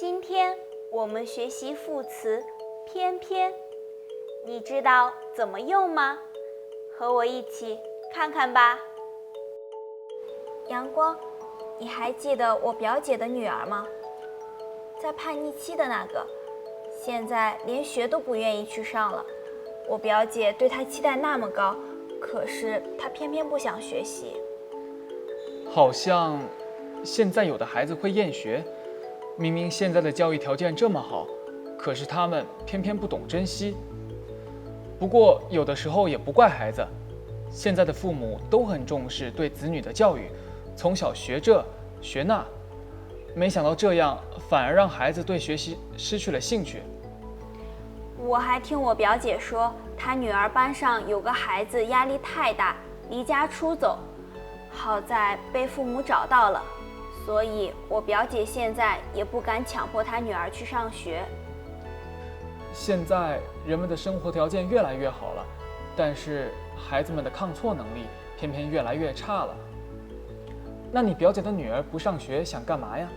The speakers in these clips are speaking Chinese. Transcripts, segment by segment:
今天我们学习副词偏偏，你知道怎么用吗？和我一起看看吧。阳光，你还记得我表姐的女儿吗？在叛逆期的那个，现在连学都不愿意去上了。我表姐对她期待那么高，可是她偏偏不想学习。好像现在有的孩子会厌学，明明现在的教育条件这么好，可是他们偏偏不懂珍惜。不过有的时候也不怪孩子，现在的父母都很重视对子女的教育，从小学这学那，没想到这样反而让孩子对学习失去了兴趣。我还听我表姐说，她女儿班上有个孩子压力太大，离家出走，好在被父母找到了，所以我表姐现在也不敢强迫她女儿去上学。现在人们的生活条件越来越好了，但是孩子们的抗挫能力偏偏越来越差了。那你表姐的女儿不上学想干嘛呀？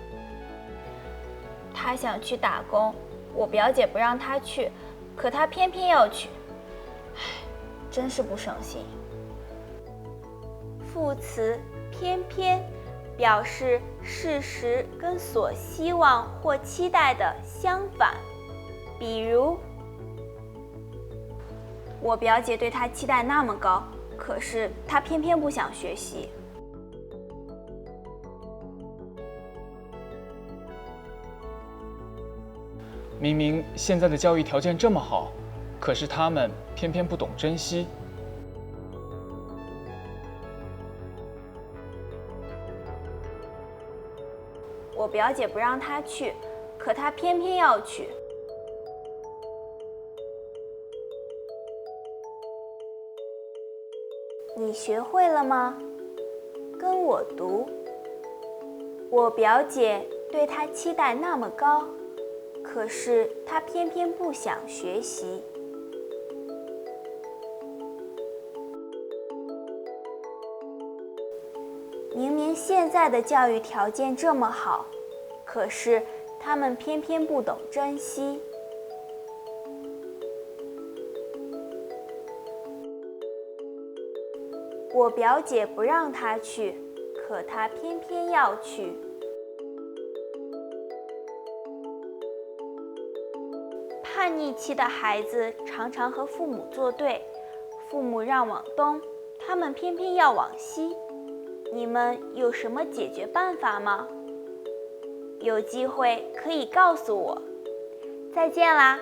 她想去打工，我表姐不让她去，可她偏偏要去，唉，真是不省心。副词偏偏表示事实跟所希望或期待的相反，比如我表姐对她期待那么高，可是她偏偏不想学习。明明现在的教育条件这么好，可是他们偏偏不懂珍惜。我表姐不让她去，可她偏偏要去。你学会了吗？跟我读。我表姐对她期待那么高，可是她偏偏不想学习。明明现在的教育条件这么好，可是他们偏偏不懂珍惜。我表姐不让她去，可她偏偏要去。叛逆期的孩子常常和父母作对，父母让往东，他们偏偏要往西。你们有什么解决办法吗？有机会可以告诉我。再见啦！